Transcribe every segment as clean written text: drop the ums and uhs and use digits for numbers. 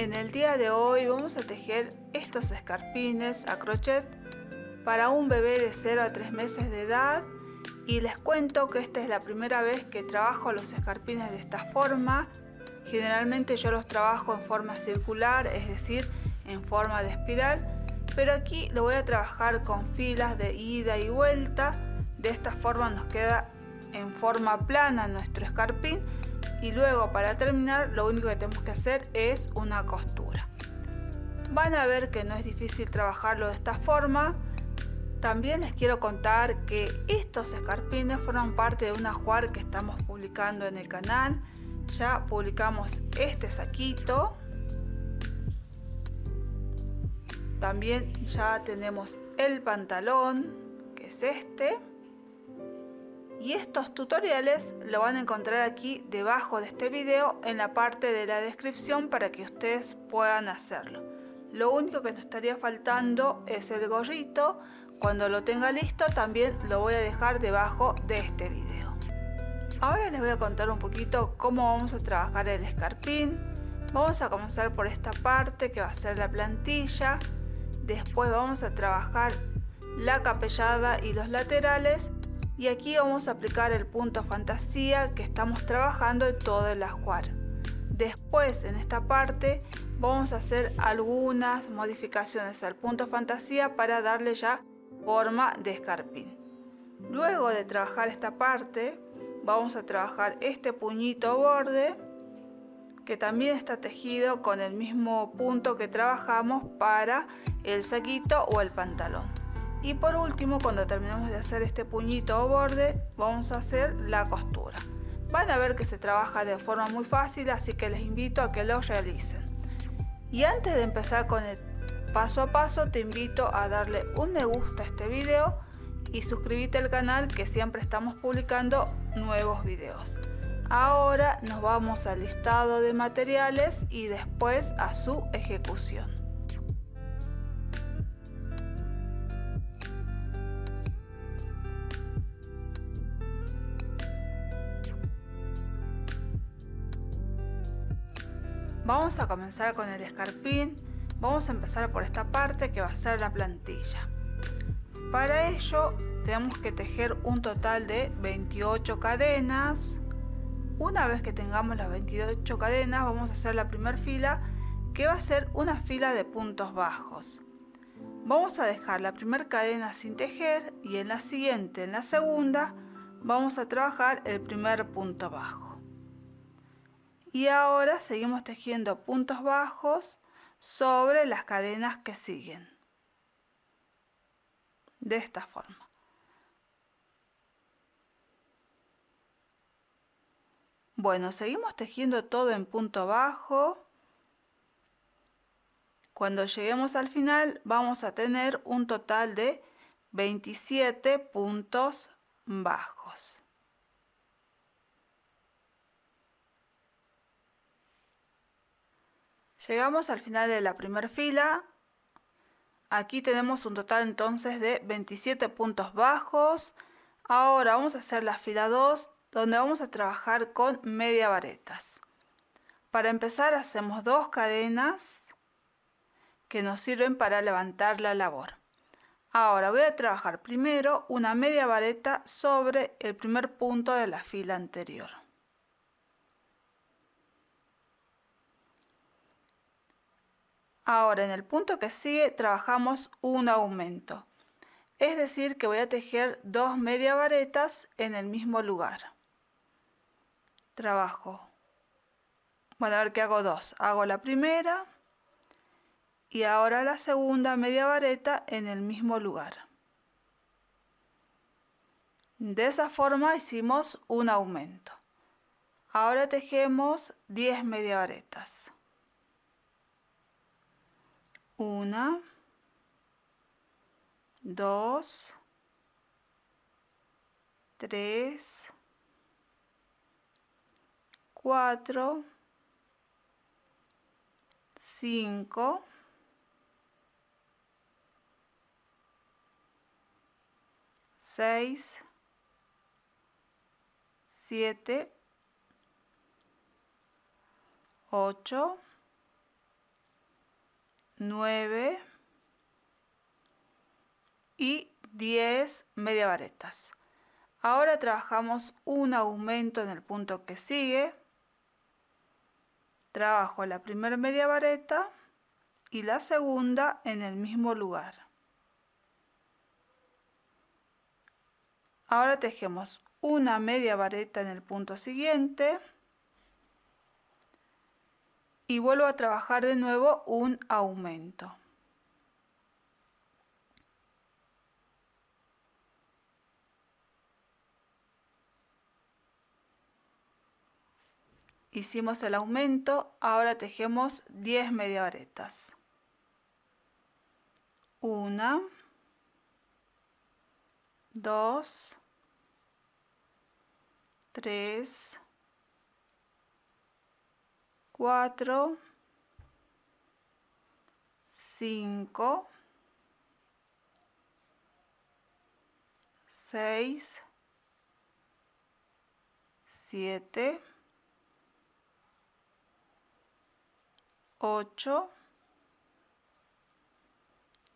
En el día de hoy vamos a tejer estos escarpines a crochet para un bebé de 0 a 3 meses de edad, y les cuento que esta es la primera vez que trabajo los escarpines de esta forma. Generalmente yo los trabajo en forma circular, es decir, en forma de espiral, pero aquí lo voy a trabajar con filas de ida y vuelta. De esta forma nos queda en forma plana nuestro escarpín, y luego para terminar lo único que tenemos que hacer es una costura. Van a ver que no es difícil trabajarlo de esta forma. También les quiero contar que estos escarpines forman parte de un ajuar que estamos publicando en el canal. Ya publicamos este saquito. También ya tenemos el pantalón, que es este. Y estos tutoriales lo van a encontrar aquí debajo de este video en la parte de la descripción para que ustedes puedan hacerlo. Lo único que nos estaría faltando es el gorrito. Cuando lo tenga listo también lo voy a dejar debajo de este video. Ahora les voy a contar un poquito cómo vamos a trabajar el escarpín. Vamos a comenzar por esta parte que va a ser la plantilla. Después vamos a trabajar la capellada y los laterales. Y aquí vamos a aplicar el punto fantasía que estamos trabajando en todo el ajuar. Después en esta parte vamos a hacer algunas modificaciones al punto fantasía para darle ya forma de escarpín. Luego de trabajar esta parte vamos a trabajar este puñito borde, que también está tejido con el mismo punto que trabajamos para el saquito o el pantalón. Y por último, cuando terminemos de hacer este puñito o borde, vamos a hacer la costura. Van a ver que se trabaja de forma muy fácil, así que les invito a que lo realicen. Y antes de empezar con el paso a paso, te invito a darle un me gusta a este video y suscribirte al canal, que siempre estamos publicando nuevos videos. Ahora nos vamos al listado de materiales y después a su ejecución. Vamos a comenzar con el escarpín. Vamos a empezar por esta parte que va a ser la plantilla. Para ello tenemos que tejer un total de 28 cadenas. Una vez que tengamos las 28 cadenas, vamos a hacer la primera fila, que va a ser una fila de puntos bajos. Vamos a dejar la primera cadena sin tejer y en la siguiente, en la segunda, vamos a trabajar el primer punto bajo. Y ahora seguimos tejiendo puntos bajos sobre las cadenas que siguen. De esta forma. Bueno, seguimos tejiendo todo en punto bajo. Cuando lleguemos al final vamos a tener un total de 27 puntos bajos. Llegamos al final de la primera fila. Aquí tenemos un total entonces de 27 puntos bajos. Ahora vamos a hacer la fila 2, donde vamos a trabajar con media varetas. Para empezar hacemos 2 cadenas que nos sirven para levantar la labor. Ahora voy a trabajar primero una media vareta sobre el primer punto de la fila anterior. Ahora en el punto que sigue trabajamos un aumento, es decir que voy a tejer 2 media varetas en el mismo lugar. Trabajo, bueno, a ver que hago 2, hago la primera y ahora la segunda media vareta en el mismo lugar. De esa forma hicimos un aumento. Ahora tejemos 10 media varetas. 1, 2, 3, 4, 5, 6, 7, 8, 9 y 10 media varetas. Ahora trabajamos un aumento en el punto que sigue. Trabajo la primera media vareta y la segunda en el mismo lugar. Ahora tejemos una media vareta en el punto siguiente y vuelvo a trabajar de nuevo un aumento. Hicimos el aumento, ahora tejemos 10 media varetas. 1, 2, 3, 4, 5, 6, 7, 8,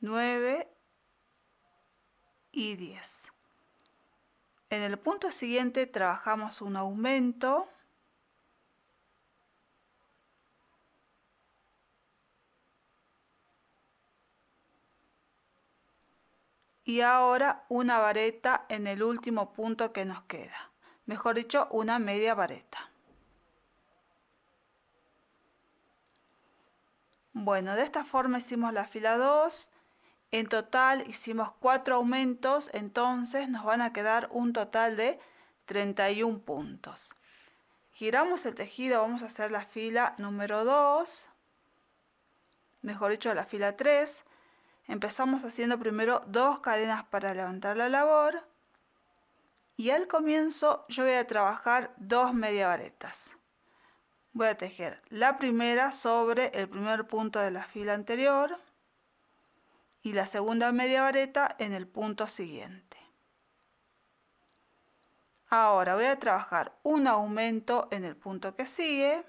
9 y 10. En el punto siguiente trabajamos un aumento y ahora una vareta en el último punto que nos queda, mejor dicho, una media vareta. Bueno, de esta forma hicimos la fila 2. En total hicimos 4 aumentos, entonces nos van a quedar un total de 31 puntos. Giramos el tejido, vamos a hacer la fila número 2, mejor dicho la fila 3. Empezamos haciendo primero 2 cadenas para levantar la labor y al comienzo yo voy a trabajar 2 media varetas. Voy a tejer la primera sobre el primer punto de la fila anterior y la segunda media vareta en el punto siguiente. Ahora voy a trabajar un aumento en el punto que sigue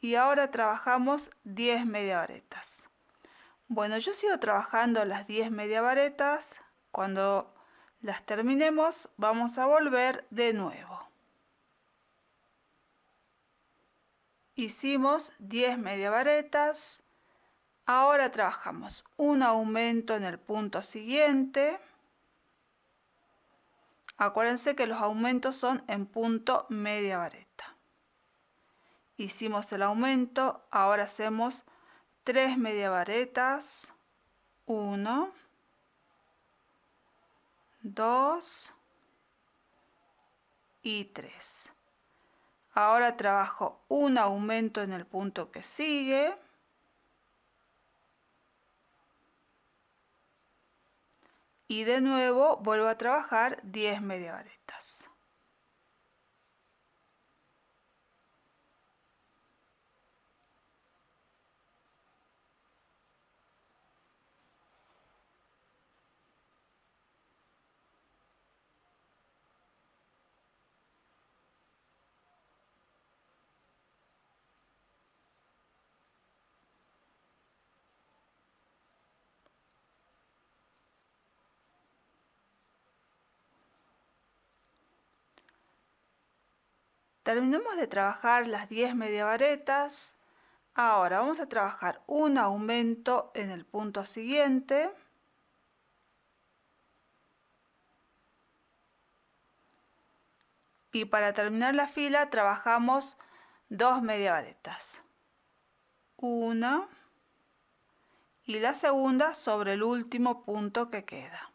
y ahora trabajamos 10 media varetas. Bueno, yo sigo trabajando las 10 media varetas. Cuando las terminemos vamos a volver de nuevo. Hicimos 10 media varetas. Ahora trabajamos un aumento en el punto siguiente. Acuérdense que los aumentos son en punto media vareta. Hicimos el aumento, ahora hacemos 3 media varetas. 1, 2 y 3. Ahora trabajo un aumento en el punto que sigue. Y de nuevo vuelvo a trabajar 10 media varetas. Terminamos de trabajar las 10 media varetas. Ahora vamos a trabajar un aumento en el punto siguiente. Y para terminar la fila trabajamos 2 media varetas. Una y la segunda sobre el último punto que queda.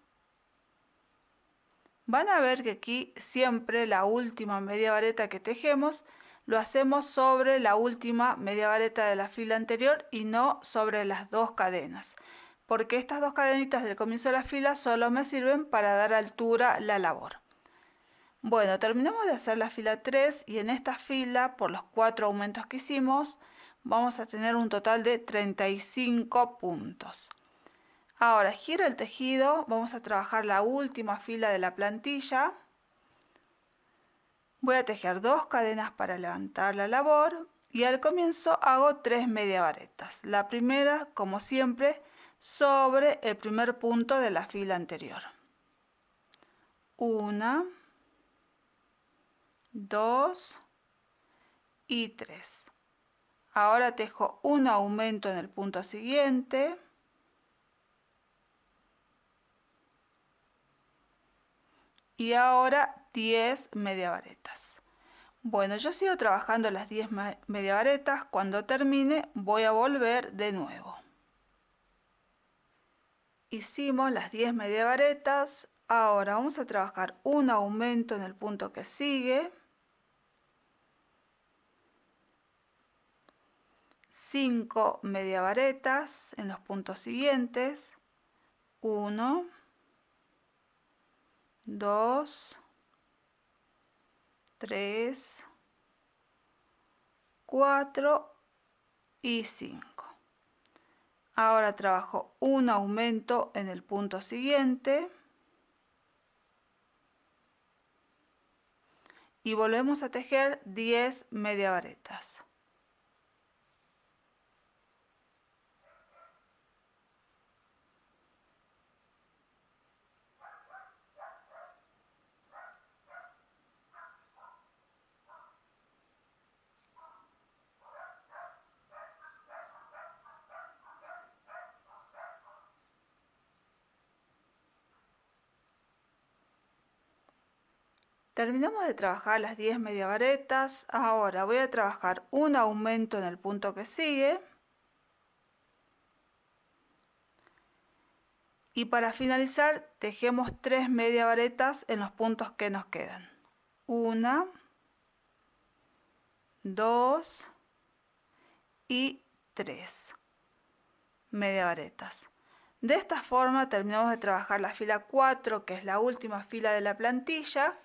Van a ver que aquí siempre la última media vareta que tejemos lo hacemos sobre la última media vareta de la fila anterior y no sobre las 2 cadenas, porque estas 2 cadenitas del comienzo de la fila solo me sirven para dar altura a la labor. Bueno, terminamos de hacer la fila 3 y en esta fila, por los 4 aumentos que hicimos, vamos a tener un total de 35 puntos. Ahora, giro el tejido, vamos a trabajar la última fila de la plantilla. 1, Voy a tejer 2 cadenas para levantar la labor y al comienzo hago 3 media varetas. La primera, como siempre, sobre el primer punto de la fila anterior. 1, 2 y 3. Ahora tejo un aumento en el punto siguiente. Y ahora 10 media varetas. Bueno, yo sigo trabajando las 10 media varetas. Cuando termine voy a volver de nuevo. Hicimos las 10 media varetas. Ahora vamos a trabajar un aumento en el punto que sigue. 5 media varetas en los puntos siguientes. 1, 2, 3, 4 y 5. Ahora trabajo un aumento en el punto siguiente y volvemos a tejer 10 media varetas. Terminamos de trabajar las 10 media varetas. Ahora voy a trabajar un aumento en el punto que sigue. Y para finalizar tejemos 3 media varetas en los puntos que nos quedan. 1, 2 y 3 media varetas. De esta forma terminamos de trabajar la fila 4, que es la última fila de la plantilla.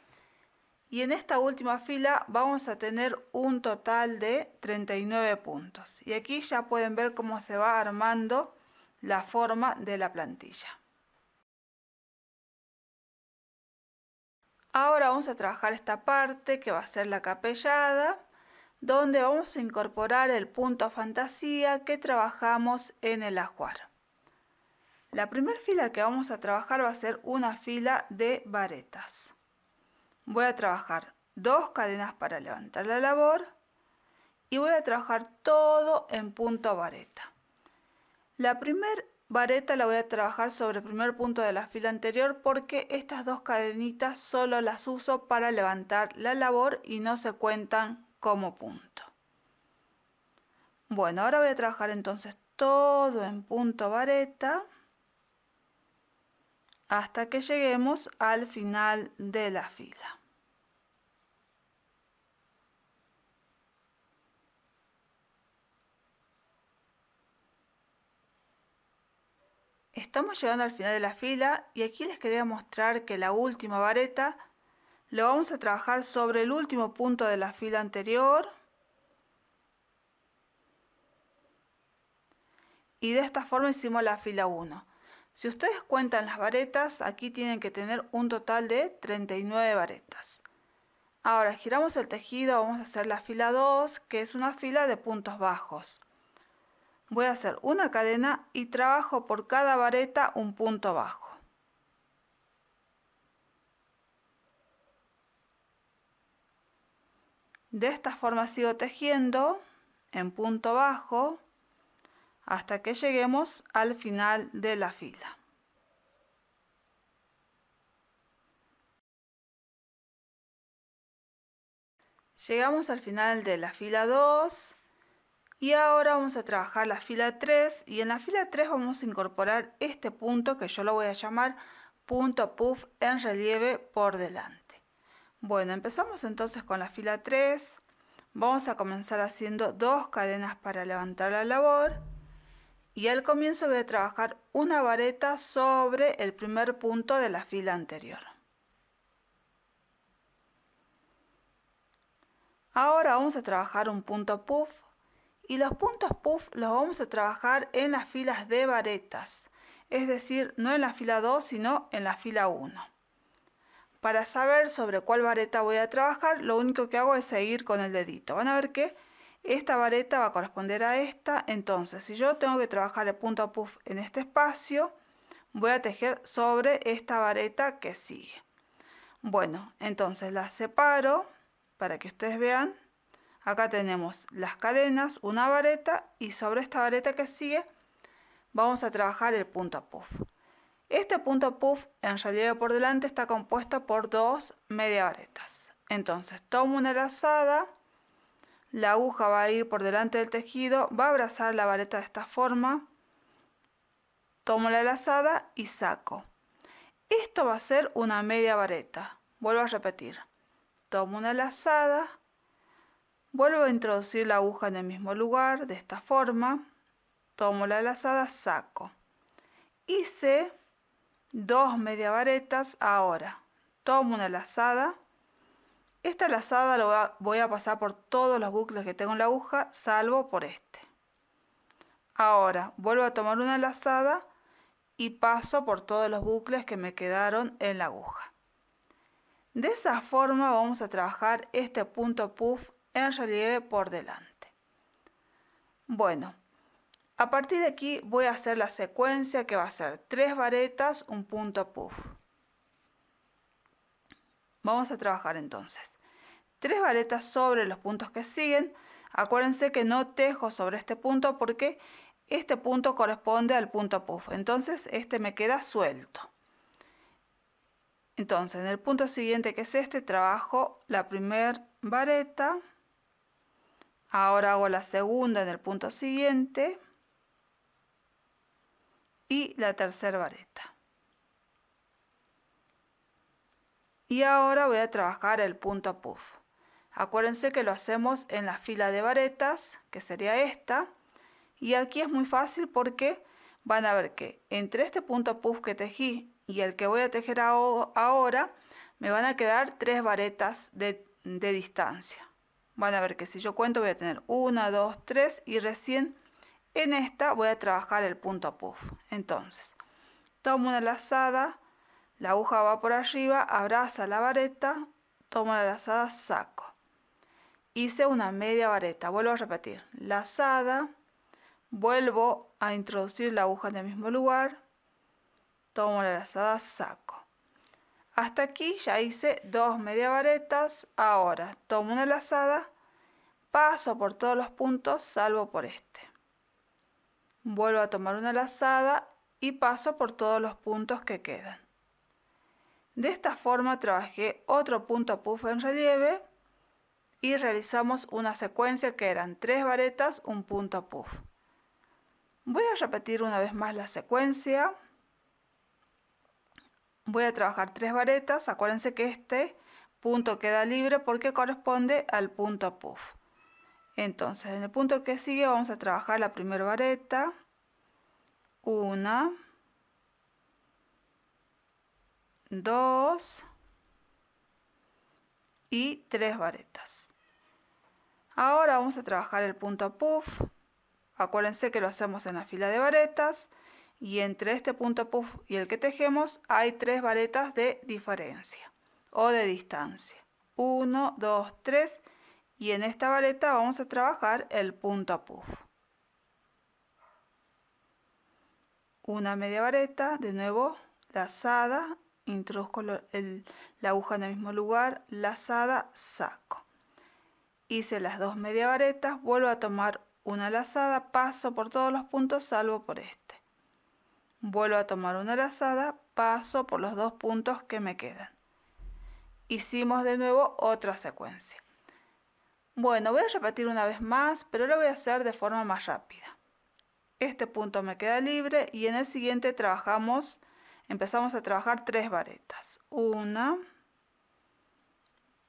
Y en esta última fila vamos a tener un total de 39 puntos. Y aquí ya pueden ver cómo se va armando la forma de la plantilla. Ahora vamos a trabajar esta parte que va a ser la capellada, donde vamos a incorporar el punto fantasía que trabajamos en el ajuar. La primera fila que vamos a trabajar va a ser una fila de varetas. Voy a trabajar 2 cadenas para levantar la labor y voy a trabajar todo en punto vareta. La primera vareta la voy a trabajar sobre el primer punto de la fila anterior porque estas 2 cadenitas solo las uso para levantar la labor y no se cuentan como punto. Bueno, ahora voy a trabajar entonces todo en punto vareta hasta que lleguemos al final de la fila. Estamos llegando al final de la fila y aquí les quería mostrar que la última vareta lo vamos a trabajar sobre el último punto de la fila anterior. Y de esta forma hicimos la fila 1. Si ustedes cuentan las varetas, aquí tienen que tener un total de 39 varetas. Ahora giramos el tejido, vamos a hacer la fila 2, que es una fila de puntos bajos. Voy a hacer una cadena y trabajo por cada vareta un punto bajo. De esta forma sigo tejiendo en punto bajo hasta que lleguemos al final de la fila. Llegamos al final de la fila 2 y ahora vamos a trabajar la fila 3 y en la fila 3 vamos a incorporar este punto que yo lo voy a llamar punto puff en relieve por delante. Bueno, empezamos entonces con la fila 3. Vamos a comenzar haciendo 2 cadenas para levantar la labor y al comienzo voy a trabajar una vareta sobre el primer punto de la fila anterior. Ahora vamos a trabajar un punto puff y los puntos puff los vamos a trabajar en las filas de varetas, es decir, no en la fila 2 sino en la fila 1. para saber sobre cuál vareta voy a trabajar, lo único que hago es seguir con el dedito. Van a ver que esta vareta va a corresponder a esta, entonces si yo tengo que trabajar el punto puff en este espacio, voy a tejer sobre esta vareta que sigue. Bueno, entonces las separo para que ustedes vean. Acá tenemos las cadenas, una vareta, y sobre esta vareta que sigue vamos a trabajar el punto puff. Este punto puff en relieve por delante está compuesto por dos media varetas. Entonces tomo una lazada, la aguja va a ir por delante del tejido, va a abrazar la vareta de esta forma, tomo la lazada y saco. Esto va a ser una media vareta. Vuelvo a repetir. Tomo una lazada, vuelvo a introducir la aguja en el mismo lugar, de esta forma, tomo la lazada, saco. Hice dos media varetas. Ahora tomo una lazada. Esta lazada voy a pasar por todos los bucles que tengo en la aguja, salvo por este. Ahora vuelvo a tomar una lazada y paso por todos los bucles que me quedaron en la aguja. De esa forma vamos a trabajar este punto puff en relieve por delante. Bueno, a partir de aquí voy a hacer la secuencia que va a ser 3 varetas, un punto puff. Vamos a trabajar entonces 3 varetas sobre los puntos que siguen. Acuérdense que no tejo sobre este punto porque este punto corresponde al punto puff, entonces este me queda suelto. Entonces en el punto siguiente, que es este, trabajo la primera vareta. Ahora hago la segunda en el punto siguiente y la tercera vareta. Y ahora voy a trabajar el punto puff. Acuérdense que lo hacemos en la fila de varetas, que sería esta. Y aquí es muy fácil porque van a ver que entre este punto puff que tejí y el que voy a tejer ahora, me van a quedar 3 varetas de distancia. Van a ver que si yo cuento voy a tener 1, 2, 3 y recién en esta voy a trabajar el punto puff. Entonces, tomo una lazada, la aguja va por arriba, abraza la vareta, tomo la lazada, saco. Hice una media vareta, vuelvo a repetir, lazada, vuelvo a introducir la aguja en el mismo lugar, tomo la lazada, saco. Hasta aquí ya hice 2 media varetas. Ahora tomo una lazada, paso por todos los puntos salvo por este. Vuelvo a tomar una lazada y paso por todos los puntos que quedan. De esta forma trabajé otro punto puff en relieve y realizamos una secuencia que eran 3 varetas, un punto puff. Voy a repetir una vez más la secuencia. Voy a trabajar 3 varetas. Acuérdense que este punto queda libre porque corresponde al punto puff. Entonces en el punto que sigue vamos a trabajar la primera vareta, 1, 2 y 3 varetas. Ahora vamos a trabajar el punto puff. Acuérdense que lo hacemos en la fila de varetas y entre este punto puff y el que tejemos hay 3 varetas de diferencia o de distancia. 1, 2, 3 y en esta vareta vamos a trabajar el punto puff. Una media vareta, de nuevo lazada, introduzco la aguja en el mismo lugar, lazada, saco. Hice las 2 media varetas, vuelvo a tomar una lazada, paso por todos los puntos salvo por este. Vuelvo a tomar una lazada, paso por los 2 puntos que me quedan. Hicimos de nuevo otra secuencia. Bueno, voy a repetir una vez más, pero lo voy a hacer de forma más rápida. Este punto me queda libre y en el siguiente empezamos a trabajar 3 varetas. 1,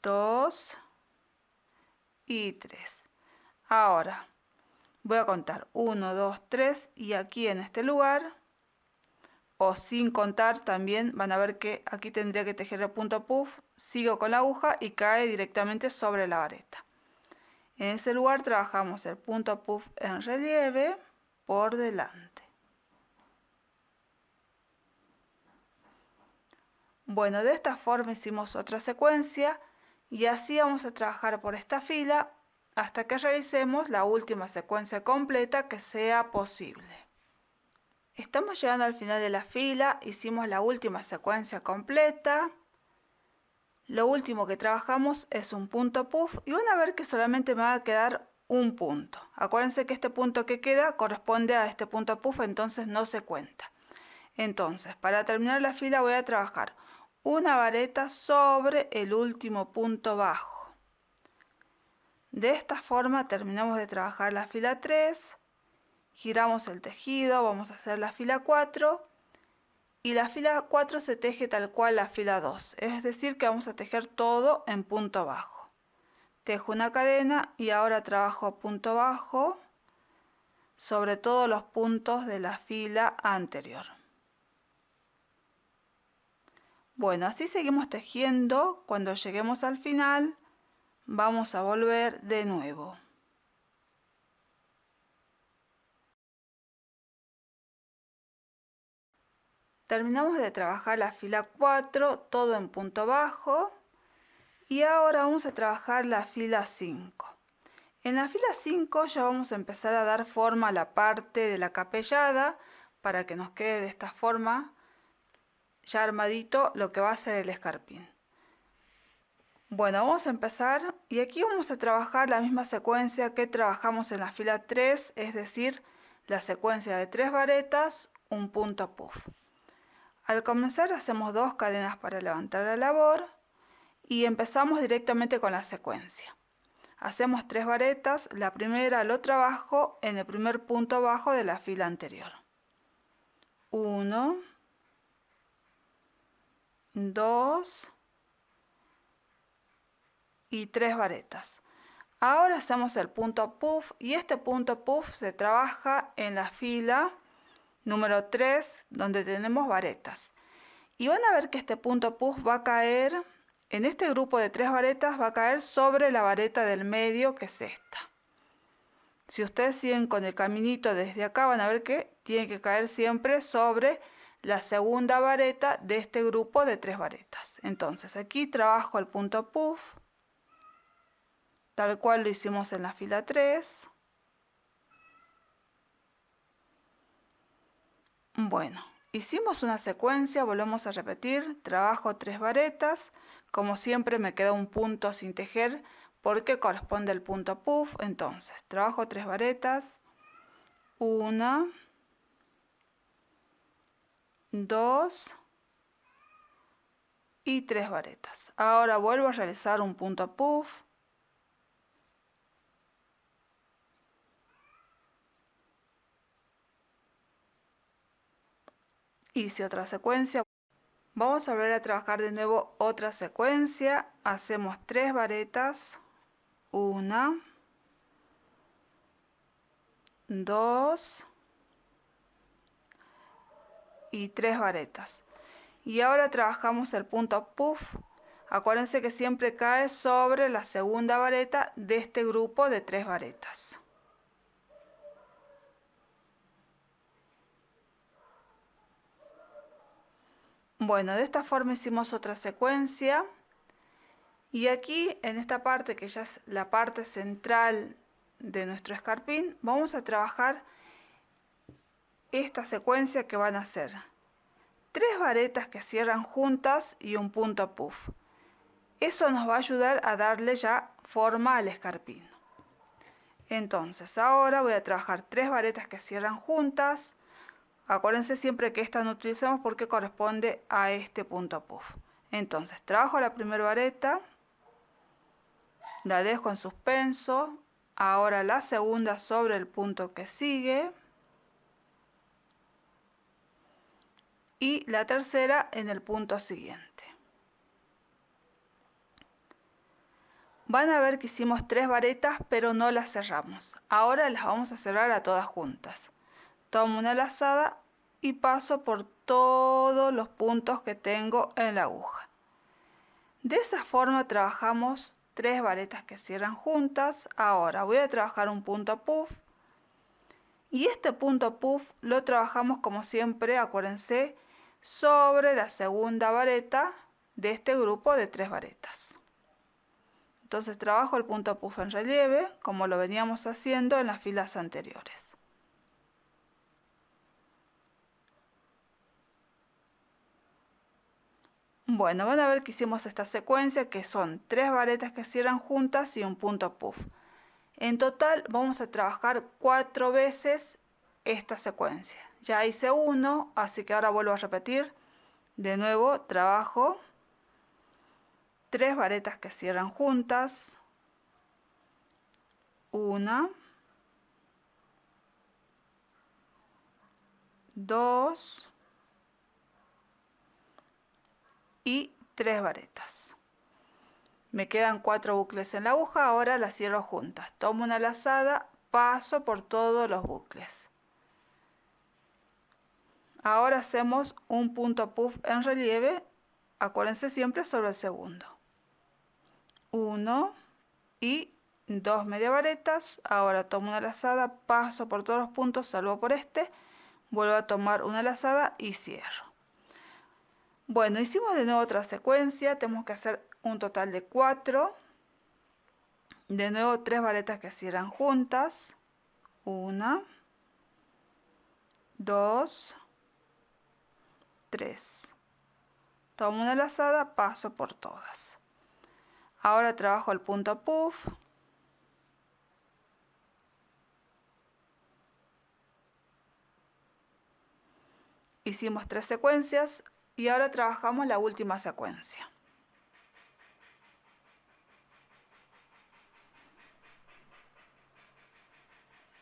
2 y 3. Ahora voy a contar 1, 2, 3 y aquí en este lugar, o sin contar también, van a ver que aquí tendría que tejer el punto puff, sigo con la aguja y cae directamente sobre la vareta. En ese lugar trabajamos el punto puff en relieve por delante. Bueno, de esta forma hicimos otra secuencia y así vamos a trabajar por esta fila hasta que realicemos la última secuencia completa que sea posible. Estamos llegando al final de la fila, hicimos la última secuencia completa. Lo último que trabajamos es un punto puff y van a ver que solamente me va a quedar un punto. Acuérdense que este punto que queda corresponde a este punto puff, entonces no se cuenta. Entonces, para terminar la fila voy a trabajar una vareta sobre el último punto bajo. De esta forma terminamos de trabajar la fila 3, giramos el tejido, vamos a hacer la fila 4 y la fila 4 se teje tal cual la fila 2, es decir que vamos a tejer todo en punto bajo. Tejo una cadena y ahora trabajo punto bajo sobre todos los puntos de la fila anterior. Bueno, así seguimos tejiendo. Cuando lleguemos al final vamos a volver de nuevo. Terminamos de trabajar la fila 4, todo en punto bajo. Y ahora vamos a trabajar la fila 5. En la fila 5 ya vamos a empezar a dar forma a la parte de la capellada para que nos quede de esta forma ya armadito lo que va a ser el escarpín. Bueno, vamos a empezar y aquí vamos a trabajar la misma secuencia que trabajamos en la fila 3, es decir, la secuencia de 3 varetas, un punto puff. Al comenzar hacemos 2 cadenas para levantar la labor y empezamos directamente con la secuencia. Hacemos 3 varetas, la primera lo trabajo en el primer punto bajo de la fila anterior. 1, 2 y 3 varetas. Ahora hacemos el punto puff y este punto puff se trabaja en la fila número 3 donde tenemos varetas. Y van a ver que este punto puff va a caer, en este grupo de 3 varetas va a caer sobre la vareta del medio que es esta. Si ustedes siguen con el caminito desde acá van a ver que tiene que caer siempre sobre la segunda vareta de este grupo de 3 varetas. Entonces aquí trabajo el punto puff, tal cual lo hicimos en la fila 3. Bueno, hicimos una secuencia, volvemos a repetir, trabajo 3 varetas, como siempre me queda un punto sin tejer porque corresponde al punto puff, entonces trabajo 3 varetas, 1, 2 y 3 varetas. Ahora vuelvo a realizar un punto puff. Hice otra secuencia. Vamos a volver a trabajar de nuevo otra secuencia. Hacemos 3 varetas. 1, 2 y 3 varetas. Y ahora trabajamos el punto puff. Acuérdense que siempre cae sobre la segunda vareta de este grupo de 3 varetas. Bueno, de esta forma hicimos otra secuencia. Y aquí, en esta parte, que ya es la parte central de nuestro escarpín, vamos a trabajar esta secuencia que van a ser 3 varetas que cierran juntas y un punto puff. Eso nos va a ayudar a darle ya forma al escarpín. Entonces, ahora voy a trabajar 3 varetas que cierran juntas. Acuérdense siempre que esta no utilizamos porque corresponde a este punto puff. Entonces, trabajo la primera vareta, la dejo en suspenso, ahora la segunda sobre el punto que sigue y la tercera en el punto siguiente. Van a ver que hicimos 3 varetas pero no las cerramos. Ahora las vamos a cerrar a todas juntas. Tomo una lazada y paso por todos los puntos que tengo en la aguja. De esa forma trabajamos 3 varetas que cierran juntas. Ahora voy a trabajar un punto puff. Y este punto puff lo trabajamos como siempre, acuérdense, sobre la segunda vareta de este grupo de 3 varetas. Entonces trabajo el punto puff en relieve como lo veníamos haciendo en las filas anteriores. Bueno, van a ver que hicimos esta secuencia que son 3 varetas que cierran juntas y un punto puff. En total vamos a trabajar 4 veces esta secuencia. Ya hice uno, así que ahora vuelvo a repetir. De nuevo trabajo 3 varetas que cierran juntas. 1, 2 y 3 varetas. Me quedan 4 bucles en la aguja, ahora las cierro juntas. Tomo una lazada, paso por todos los bucles. Ahora hacemos un punto puff en relieve, acuérdense siempre sobre el segundo. 1 y 2 media varetas, ahora tomo una lazada, paso por todos los puntos salvo por este, vuelvo a tomar una lazada y cierro. Bueno, hicimos de nuevo otra secuencia, tenemos que hacer un total de 4. De nuevo 3 varetas que cierran juntas. 1, 2, 3. Tomo una lazada, paso por todas. Ahora trabajo el punto puff. Hicimos 3 secuencias y ahora trabajamos la última secuencia.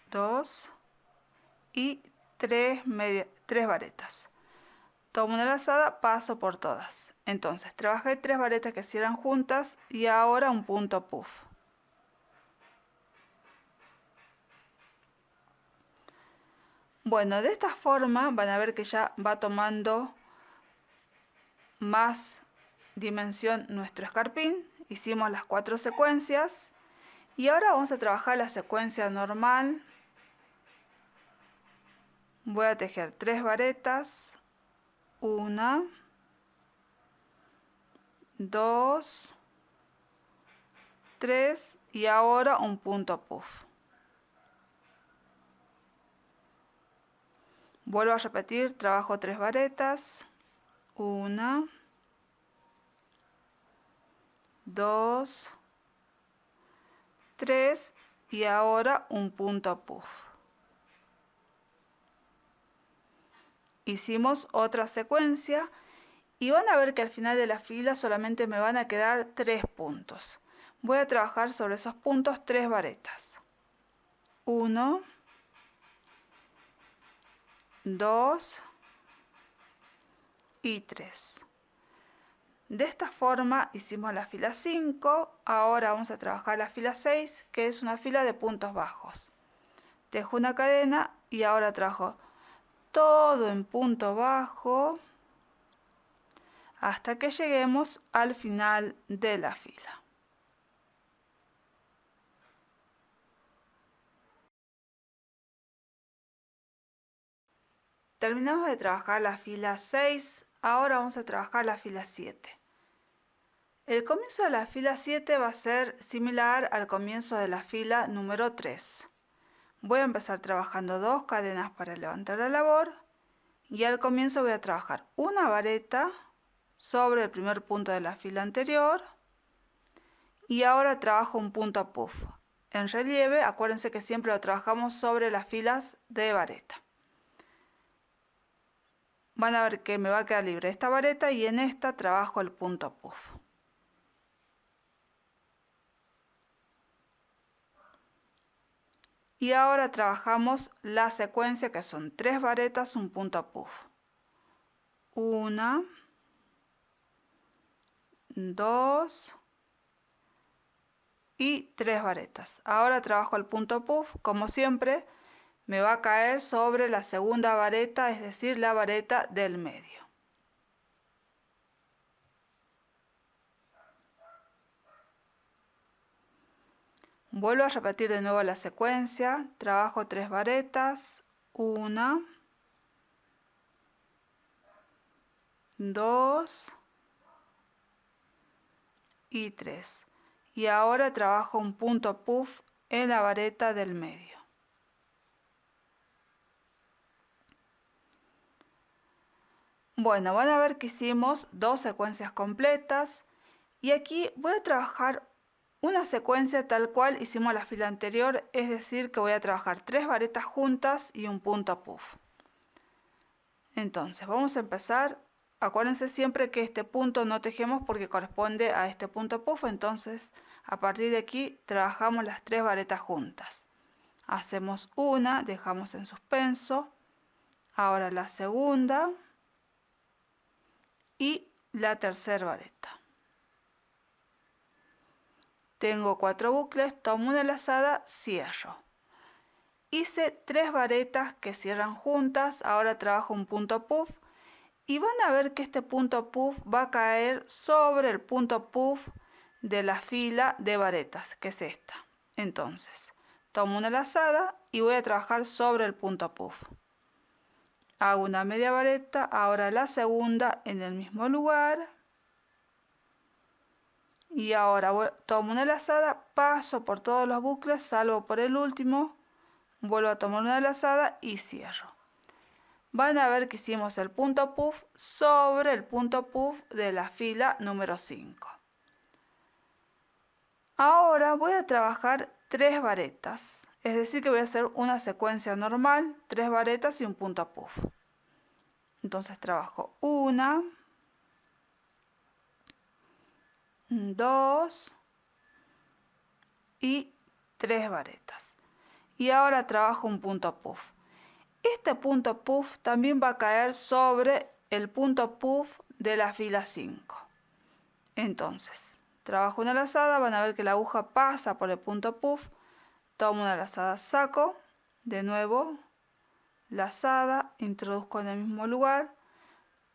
Dos y 3 varetas. Tomo una lazada, paso por todas. Entonces trabajé 3 varetas que cierran juntas y ahora un punto puff. Bueno, de esta forma van a ver que ya va tomando más dimensión nuestro escarpín. Hicimos las 4 secuencias y ahora vamos a trabajar la secuencia normal. Voy a tejer 3 varetas, 1, 2, 3 y ahora un punto puff. Vuelvo a repetir, trabajo 3 varetas, 1, 2, 3 y ahora un punto puff. Hicimos otra secuencia y van a ver que al final de la fila solamente me van a quedar 3 puntos. Voy a trabajar sobre esos puntos 3 varetas. 1, 2 y 3. De esta forma hicimos la fila 5, ahora vamos a trabajar la fila 6, que es una fila de puntos bajos. Tejo una cadena y ahora trabajo todo en punto bajo hasta que lleguemos al final de la fila. Terminamos de trabajar la fila 6, ahora vamos a trabajar la fila 7. El comienzo de la fila 7 va a ser similar al comienzo de la fila número 3. Voy a empezar trabajando 2 cadenas para levantar la labor y al comienzo voy a trabajar una vareta sobre el primer punto de la fila anterior y ahora trabajo un punto puff. En relieve, acuérdense que siempre lo trabajamos sobre las filas de vareta. Van a ver que me va a quedar libre esta vareta y en esta trabajo el punto puff. Y ahora trabajamos la secuencia que son 3 varetas, un punto puff. 1, 2 y 3 varetas. Ahora trabajo el punto puff, como siempre, me va a caer sobre la segunda vareta, es decir, la vareta del medio. Vuelvo a repetir de nuevo la secuencia, trabajo 3 varetas, 1, 2 y 3. Y ahora trabajo un punto puff en la vareta del medio. Bueno, van a ver que hicimos 2 secuencias completas y aquí voy a trabajar una secuencia tal cual hicimos la fila anterior, es decir que voy a trabajar 3 varetas juntas y un punto puff. Entonces vamos a empezar. Acuérdense siempre que este punto no tejemos porque corresponde a este punto puff, entonces a partir de aquí trabajamos las 3 varetas juntas. Hacemos una, dejamos en suspenso, ahora la segunda y la tercera vareta. Tengo 4 bucles, tomo una lazada, cierro. Hice 3 varetas que cierran juntas, ahora trabajo un punto puff y van a ver que este punto puff va a caer sobre el punto puff de la fila de varetas, que es esta. Entonces, tomo una lazada y voy a trabajar sobre el punto puff. Hago una media vareta, ahora la segunda en el mismo lugar. Y ahora tomo una lazada, paso por todos los bucles, salvo por el último, vuelvo a tomar una lazada y cierro. Van a ver que hicimos el punto puff sobre el punto puff de la fila número 5. Ahora voy a trabajar 3 varetas, es decir que voy a hacer una secuencia normal, 3 varetas y un punto puff. Entonces trabajo 1, 2 y 3 varetas. Y ahora trabajo un punto puff. Este punto puff también va a caer sobre el punto puff de la fila 5. Entonces, trabajo una lazada, van a ver que la aguja pasa por el punto puff, tomo una lazada, saco, de nuevo, lazada, introduzco en el mismo lugar,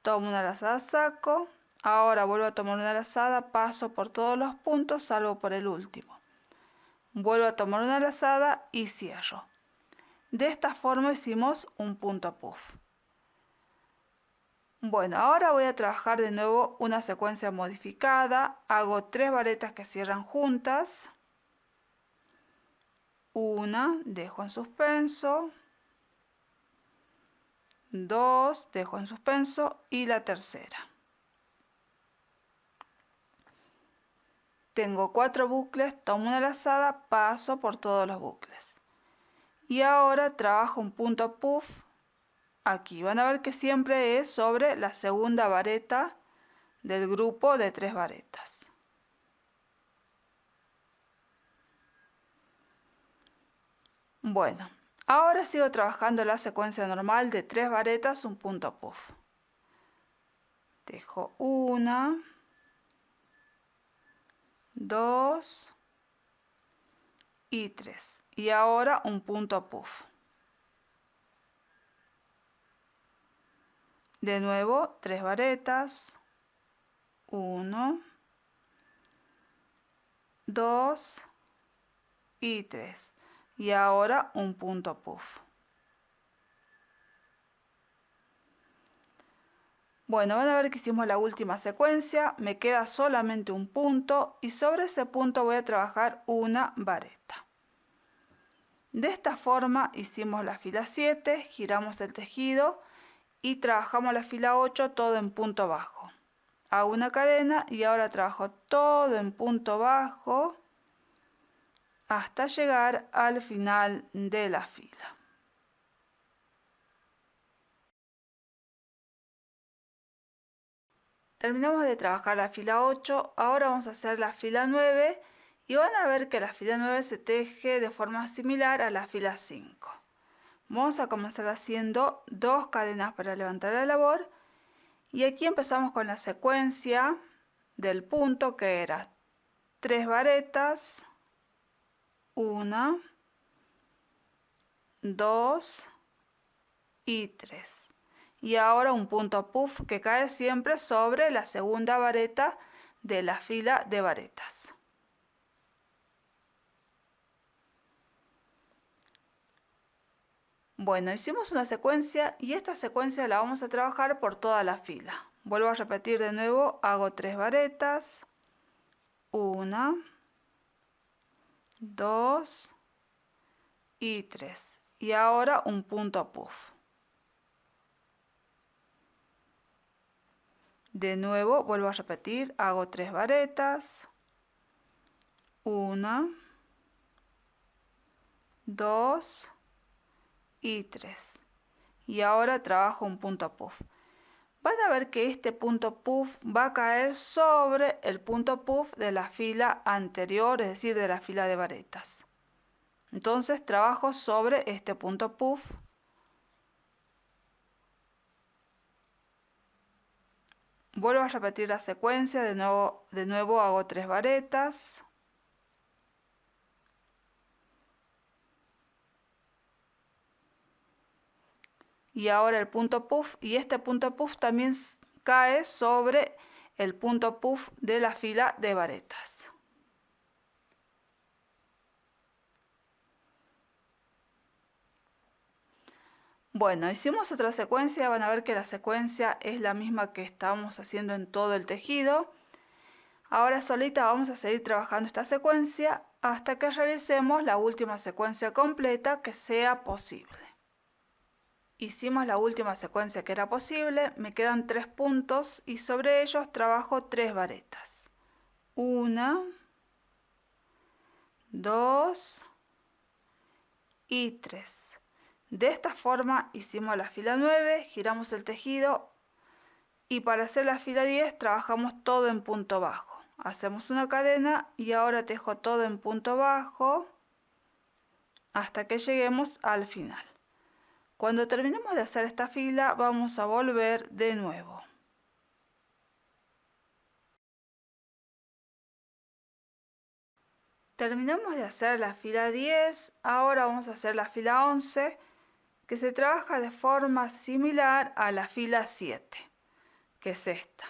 tomo una lazada, saco, ahora vuelvo a tomar una lazada, paso por todos los puntos, salvo por el último. Vuelvo a tomar una lazada y cierro. De esta forma hicimos un punto puff. Bueno, ahora voy a trabajar de nuevo una secuencia modificada. Hago 3 varetas que cierran juntas. Una, dejo en suspenso. 2, dejo en suspenso. Y la tercera. Tengo 4 bucles, tomo una lazada, paso por todos los bucles. Y ahora trabajo un punto puff. Aquí van a ver que siempre es sobre la segunda vareta del grupo de 3 varetas. Bueno, ahora sigo trabajando la secuencia normal de 3 varetas, un punto puff. Dejo 1, 2 y 3. Y ahora un punto puff. De nuevo, 3 varetas, 1, 2 y 3. Y ahora un punto puff. Bueno, van a ver que hicimos la última secuencia, me queda solamente un punto y sobre ese punto voy a trabajar una vareta. De esta forma hicimos la fila 7, giramos el tejido y trabajamos la fila 8 todo en punto bajo. Hago una cadena y ahora trabajo todo en punto bajo hasta llegar al final de la fila. Terminamos de trabajar la fila 8, ahora vamos a hacer la fila 9 y van a ver que la fila 9 se teje de forma similar a la fila 5. Vamos a comenzar haciendo 2 cadenas para levantar la labor y aquí empezamos con la secuencia del punto que era 3 varetas, 1, 2 y 3. Y ahora un punto puff que cae siempre sobre la segunda vareta de la fila de varetas. Bueno, hicimos una secuencia y esta secuencia la vamos a trabajar por toda la fila. Vuelvo a repetir de nuevo, hago 3 varetas, 1, 2 y 3. Y ahora un punto puff. De nuevo vuelvo a repetir, hago 3 varetas, 1, 2 y 3. Y ahora trabajo un punto puff. Van a ver que este punto puff va a caer sobre el punto puff de la fila anterior, es decir, de la fila de varetas. Entonces trabajo sobre este punto puff. Vuelvo a repetir la secuencia, de nuevo hago 3 varetas. Y ahora el punto puff, y este punto puff también cae sobre el punto puff de la fila de varetas. Bueno, hicimos otra secuencia, van a ver que la secuencia es la misma que estábamos haciendo en todo el tejido. Ahora solita vamos a seguir trabajando esta secuencia hasta que realicemos la última secuencia completa que sea posible. Hicimos la última secuencia que era posible, me quedan 3 puntos y sobre ellos trabajo 3 varetas. 1, 2 y 3. De esta forma hicimos la fila 9, giramos el tejido y para hacer la fila 10 trabajamos todo en punto bajo. Hacemos una cadena y ahora tejo todo en punto bajo hasta que lleguemos al final. Cuando terminemos de hacer esta fila vamos a volver de nuevo. Terminamos de hacer la fila 10, ahora vamos a hacer la fila 11, que se trabaja de forma similar a la fila 7, que es esta.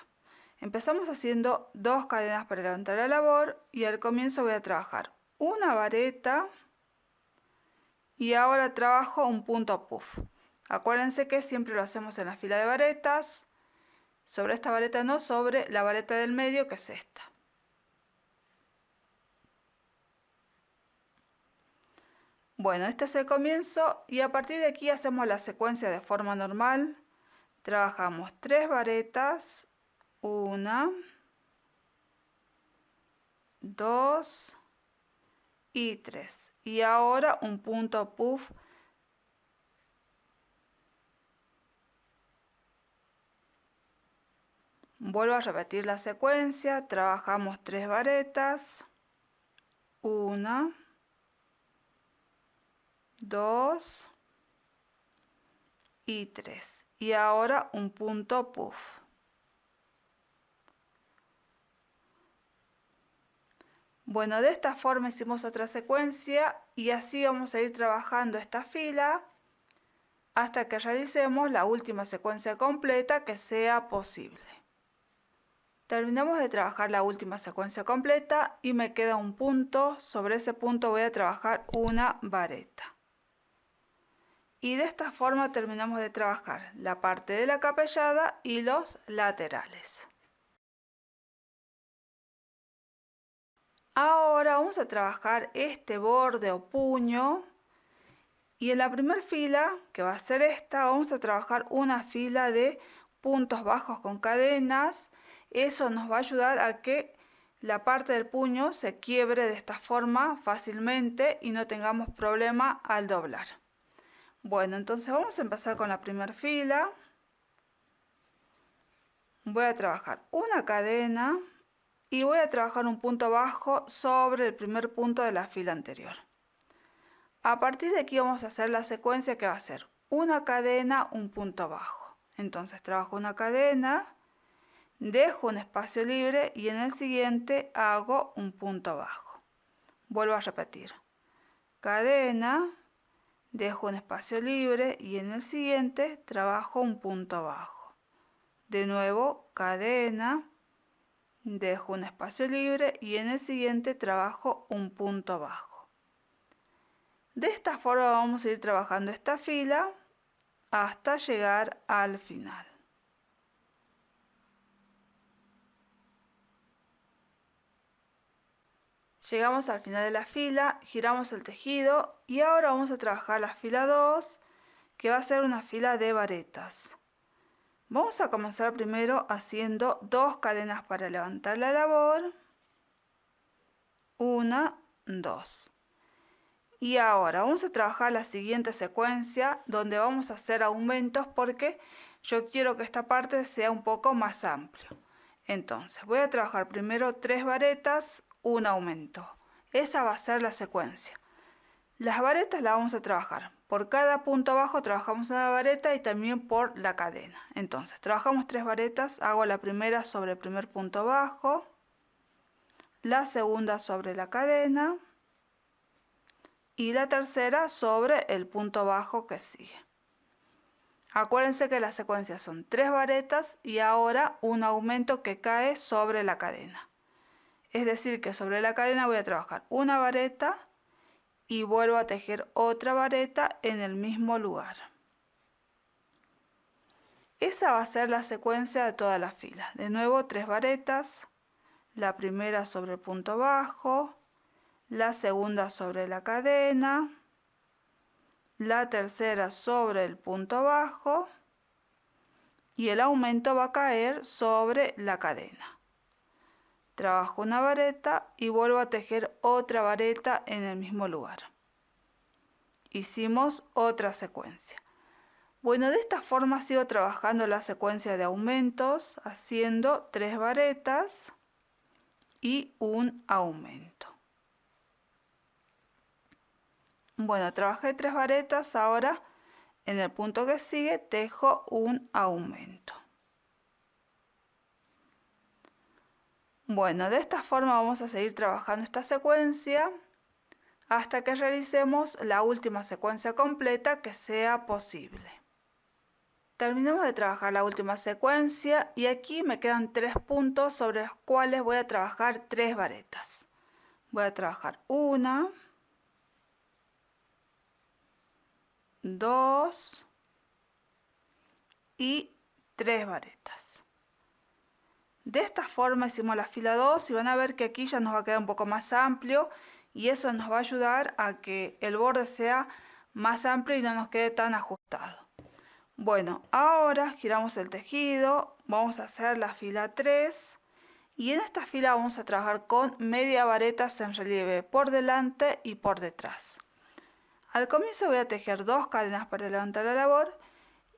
Empezamos haciendo 2 cadenas para levantar la labor y al comienzo voy a trabajar una vareta y ahora trabajo un punto puff. Acuérdense que siempre lo hacemos en la fila de varetas, sobre esta vareta no, sobre la vareta del medio, que es esta. Bueno, este es el comienzo y a partir de aquí hacemos la secuencia de forma normal. Trabajamos 3 varetas, 1, 2 y 3. Y ahora un punto puff. Vuelvo a repetir la secuencia, trabajamos 3 varetas, 1, 2 y 3. Y ahora un punto puff. Bueno, de esta forma hicimos otra secuencia y así vamos a ir trabajando esta fila hasta que realicemos la última secuencia completa que sea posible. Terminamos de trabajar la última secuencia completa y me queda un punto. Sobre ese punto voy a trabajar una vareta. Y de esta forma terminamos de trabajar la parte de la capellada y los laterales. Ahora vamos a trabajar este borde o puño. Y en la primera fila, que va a ser esta, vamos a trabajar una fila de puntos bajos con cadenas. Eso nos va a ayudar a que la parte del puño se quiebre de esta forma fácilmente y no tengamos problema al doblar. Bueno, entonces vamos a empezar con la primera fila. Voy a trabajar una cadena y voy a trabajar un punto bajo sobre el primer punto de la fila anterior. A partir de aquí vamos a hacer la secuencia que va a ser una cadena, un punto bajo. Entonces trabajo una cadena, dejo un espacio libre y en el siguiente hago un punto bajo. Vuelvo a repetir. Cadena, dejo un espacio libre y en el siguiente trabajo un punto bajo. De nuevo, cadena, dejo un espacio libre y en el siguiente trabajo un punto bajo. De esta forma vamos a ir trabajando esta fila hasta llegar al final. Llegamos al final de la fila, giramos el tejido y ahora vamos a trabajar la fila 2, que va a ser una fila de varetas. Vamos a comenzar primero haciendo 2 cadenas para levantar la labor. 1, 2. Y ahora vamos a trabajar la siguiente secuencia donde vamos a hacer aumentos porque yo quiero que esta parte sea un poco más amplio. Entonces voy a trabajar primero 3 varetas, un aumento. Esa va a ser la secuencia. Las varetas las vamos a trabajar. Por cada punto bajo trabajamos una vareta y también por la cadena. Entonces trabajamos 3 varetas, hago la primera sobre el primer punto bajo, la segunda sobre la cadena y la tercera sobre el punto bajo que sigue. Acuérdense que la secuencia son 3 varetas y ahora un aumento que cae sobre la cadena. Es decir que sobre la cadena voy a trabajar una vareta y vuelvo a tejer otra vareta en el mismo lugar. Esa va a ser la secuencia de toda la fila. De nuevo 3 varetas, la primera sobre el punto bajo, la segunda sobre la cadena, la tercera sobre el punto bajo y el aumento va a caer sobre la cadena. Trabajo una vareta y vuelvo a tejer otra vareta en el mismo lugar. Hicimos otra secuencia. Bueno, de esta forma sigo trabajando la secuencia de aumentos, haciendo 3 varetas y un aumento. Bueno, trabajé 3 varetas, ahora en el punto que sigue tejo un aumento. Bueno, de esta forma vamos a seguir trabajando esta secuencia hasta que realicemos la última secuencia completa que sea posible. Terminamos de trabajar la última secuencia y aquí me quedan 3 puntos sobre los cuales voy a trabajar 3 varetas. Voy a trabajar 1, 2 y 3 varetas. De esta forma hicimos la fila 2 y van a ver que aquí ya nos va a quedar un poco más amplio y eso nos va a ayudar a que el borde sea más amplio y no nos quede tan ajustado. Bueno, ahora giramos el tejido, vamos a hacer la fila 3 y en esta fila vamos a trabajar con media varetas en relieve por delante y por detrás. Al comienzo voy a tejer 2 cadenas para levantar la labor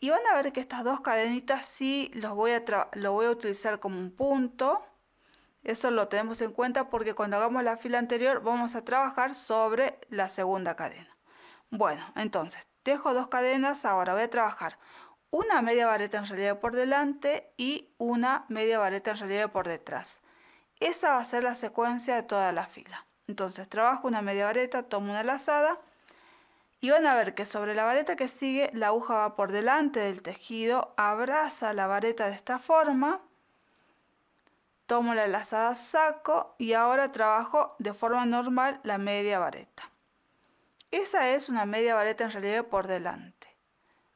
y van a ver que estas 2 cadenitas sí lo voy a utilizar como un punto. Eso lo tenemos en cuenta porque cuando hagamos la fila anterior vamos a trabajar sobre la segunda cadena. Bueno, entonces tejo 2 cadenas, ahora voy a trabajar una media vareta en relieve por delante y una media vareta en relieve por detrás. Esa va a ser la secuencia de toda la fila. Entonces trabajo una media vareta, tomo una lazada y van a ver que sobre la vareta que sigue la aguja va por delante del tejido, abraza la vareta de esta forma, tomo la lazada, saco y ahora trabajo de forma normal la media vareta. Esa es una media vareta en relieve por delante.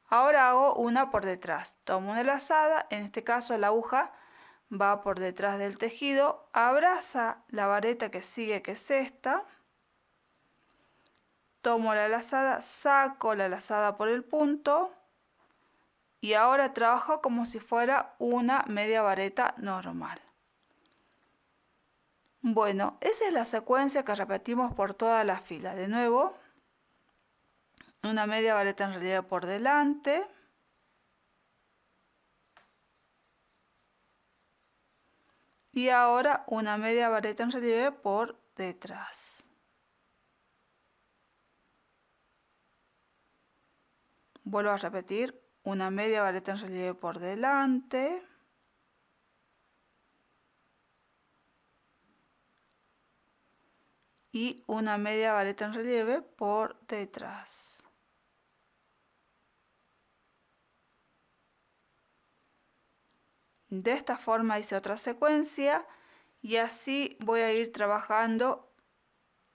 Ahora hago una por detrás, tomo una lazada, en este caso la aguja va por detrás del tejido, abraza la vareta que sigue, que es esta, tomo la lazada, saco la lazada por el punto y ahora trabajo como si fuera una media vareta normal. Bueno, esa es la secuencia que repetimos por toda la fila. De nuevo, una media vareta en relieve por delante, y ahora una media vareta en relieve por detrás. Vuelvo a repetir, una media vareta en relieve por delante, y una media vareta en relieve por detrás. De esta forma hice otra secuencia y así voy a ir trabajando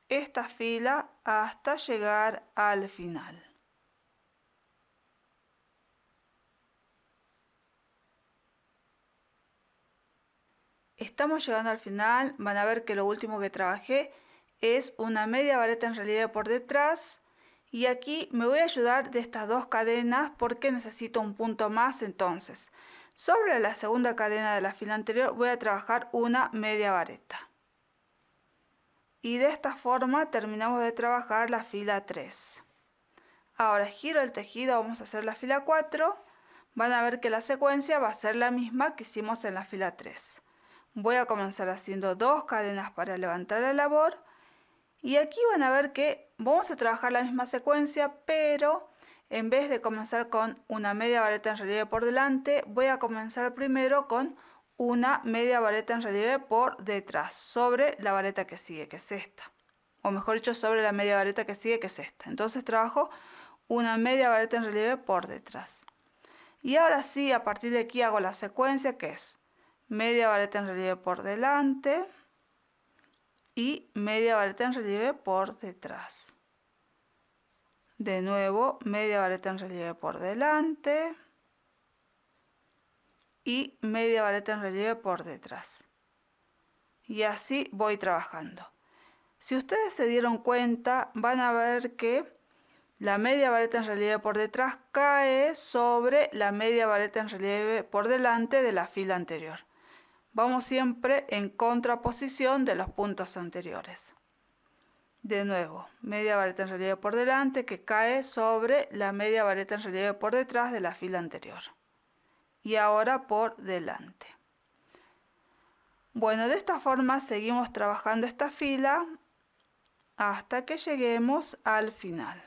esta fila hasta llegar al final. Estamos llegando al final, van a ver que lo último que trabajé es una media vareta en relieve por detrás. Y aquí me voy a ayudar de estas dos cadenas porque necesito un punto más. Entonces, sobre la segunda cadena de la fila anterior voy a trabajar una media vareta. Y de esta forma terminamos de trabajar la fila 3. Ahora giro el tejido, vamos a hacer la fila 4. Van a ver que la secuencia va a ser la misma que hicimos en la fila 3. Voy a comenzar haciendo 2 cadenas para levantar la labor. Y aquí van a ver que vamos a trabajar la misma secuencia, pero en vez de comenzar con una media vareta en relieve por delante, voy a comenzar primero con una media vareta en relieve por detrás, sobre la vareta que sigue, que es esta. O mejor dicho, sobre la media vareta que sigue, que es esta. Entonces trabajo una media vareta en relieve por detrás. Y ahora sí, a partir de aquí hago la secuencia que es media vareta en relieve por delante y media vareta en relieve por detrás. De nuevo, media vareta en relieve por delante y media vareta en relieve por detrás. Y así voy trabajando. Si ustedes se dieron cuenta, van a ver que la media vareta en relieve por detrás cae sobre la media vareta en relieve por delante de la fila anterior. Vamos siempre en contraposición de los puntos anteriores. De nuevo, media vareta en relieve por delante que cae sobre la media vareta en relieve por detrás de la fila anterior. Y ahora por delante. Bueno, de esta forma seguimos trabajando esta fila hasta que lleguemos al final.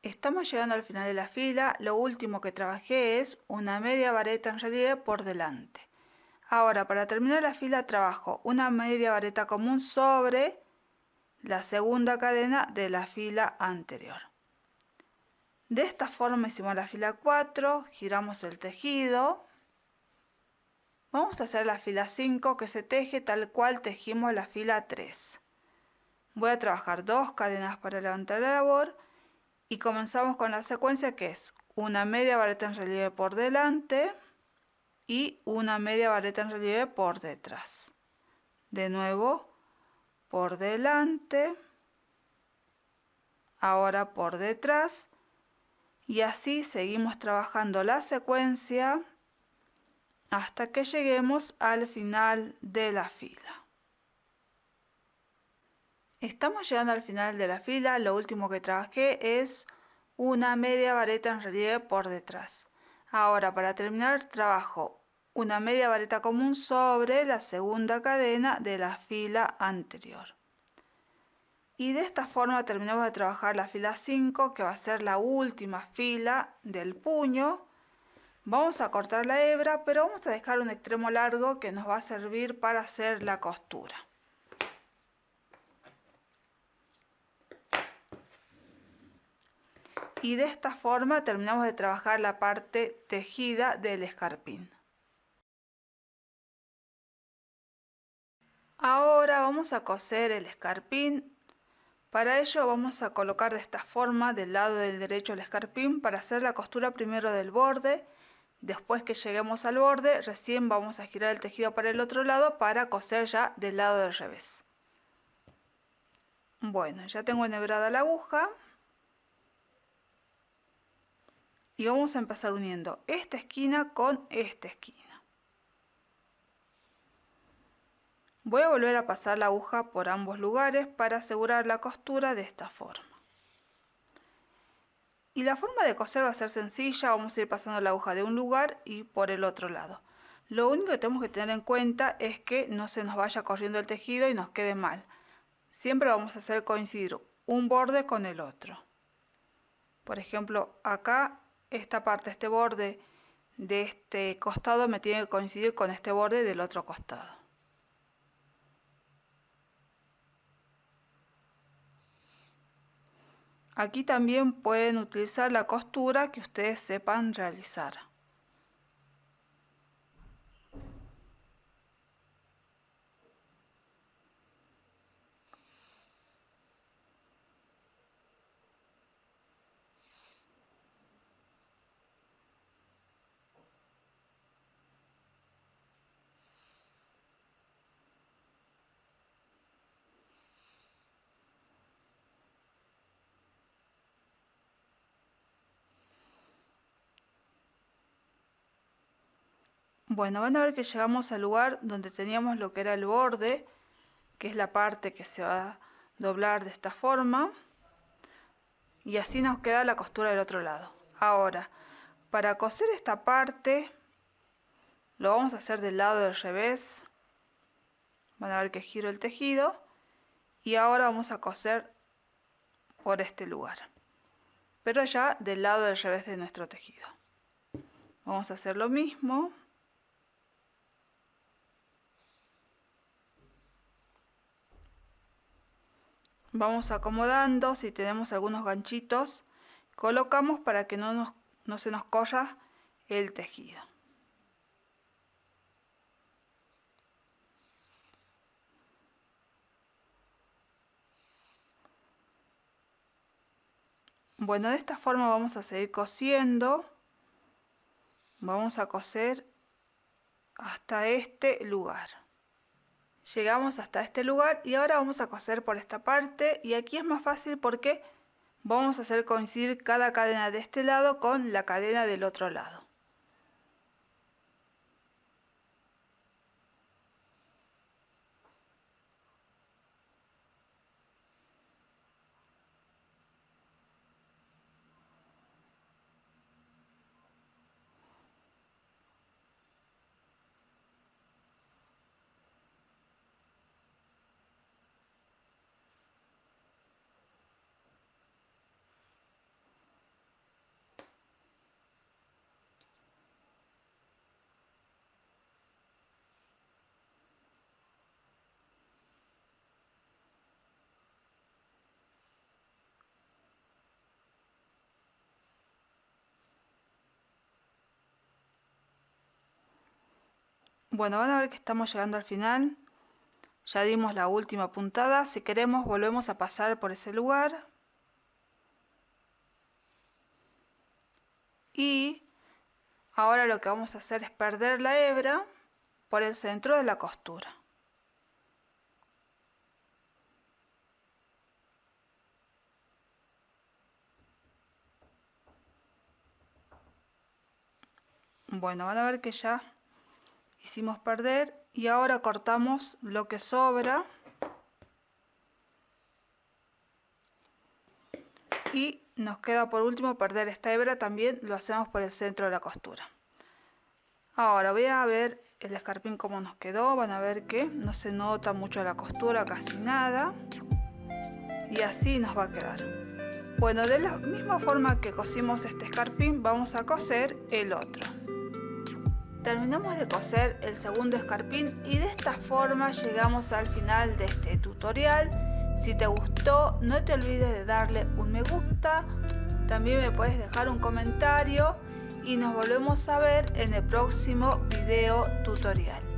Estamos llegando al final de la fila. Lo último que trabajé es una media vareta en relieve por delante. Ahora, para terminar la fila trabajo una media vareta común sobre la segunda cadena de la fila anterior. De esta forma hicimos la fila 4, giramos el tejido. Vamos a hacer la fila 5 que se teje tal cual tejimos la fila 3. Voy a trabajar 2 cadenas para levantar la labor y comenzamos con la secuencia que es una media vareta en relieve por delante y una media vareta en relieve por detrás. De nuevo, por delante, ahora por detrás, y así seguimos trabajando la secuencia hasta que lleguemos al final de la fila. Estamos llegando al final de la fila. Lo último que trabajé es una media vareta en relieve por detrás. Ahora, para terminar, trabajo una media vareta común sobre la segunda cadena de la fila anterior. Y de esta forma terminamos de trabajar la fila 5, que va a ser la última fila del puño. Vamos a cortar la hebra, pero vamos a dejar un extremo largo que nos va a servir para hacer la costura. Y de esta forma terminamos de trabajar la parte tejida del escarpín. Ahora vamos a coser el escarpín. Para ello vamos a colocar de esta forma del lado del derecho el escarpín para hacer la costura primero del borde. Después que lleguemos al borde, recién vamos a girar el tejido para el otro lado para coser ya del lado del revés. Bueno, ya tengo enhebrada la aguja. Y vamos a empezar uniendo esta esquina con esta esquina. Voy a volver a pasar la aguja por ambos lugares para asegurar la costura de esta forma. Y la forma de coser va a ser sencilla. Vamos a ir pasando la aguja de un lugar y por el otro lado. Lo único que tenemos que tener en cuenta es que no se nos vaya corriendo el tejido y nos quede mal. Siempre vamos a hacer coincidir un borde con el otro. Por ejemplo, acá esta parte, este borde de este costado me tiene que coincidir con este borde del otro costado. Aquí también pueden utilizar la costura que ustedes sepan realizar. Bueno, van a ver que llegamos al lugar donde teníamos lo que era el borde, que es la parte que se va a doblar de esta forma. Y así nos queda la costura del otro lado. Ahora, para coser esta parte, lo vamos a hacer del lado del revés. Van a ver que giro el tejido. Y ahora vamos a coser por este lugar, pero ya del lado del revés de nuestro tejido. Vamos a hacer lo mismo. Vamos acomodando, si tenemos algunos ganchitos, colocamos para que no se nos corra el tejido. Bueno, de esta forma vamos a seguir cosiendo. Vamos a coser hasta este lugar. Llegamos hasta este lugar y ahora vamos a coser por esta parte, y aquí es más fácil porque vamos a hacer coincidir cada cadena de este lado con la cadena del otro lado. Bueno, van a ver que estamos llegando al final. Ya dimos la última puntada. Si queremos, volvemos a pasar por ese lugar. Y ahora lo que vamos a hacer es perder la hebra por el centro de la costura. Bueno, van a ver que ya hicimos perder y ahora cortamos lo que sobra y nos queda por último perder esta hebra. También lo hacemos por el centro de la costura. Ahora voy a ver el escarpín cómo nos quedó. Van a ver que no se nota mucho la costura, casi nada, y así nos va a quedar. Bueno, de la misma forma que cosimos este escarpín, vamos a coser el otro. Terminamos de coser el segundo escarpín y de esta forma llegamos al final de este tutorial. Si te gustó, no te olvides de darle un me gusta, también me puedes dejar un comentario y nos volvemos a ver en el próximo video tutorial.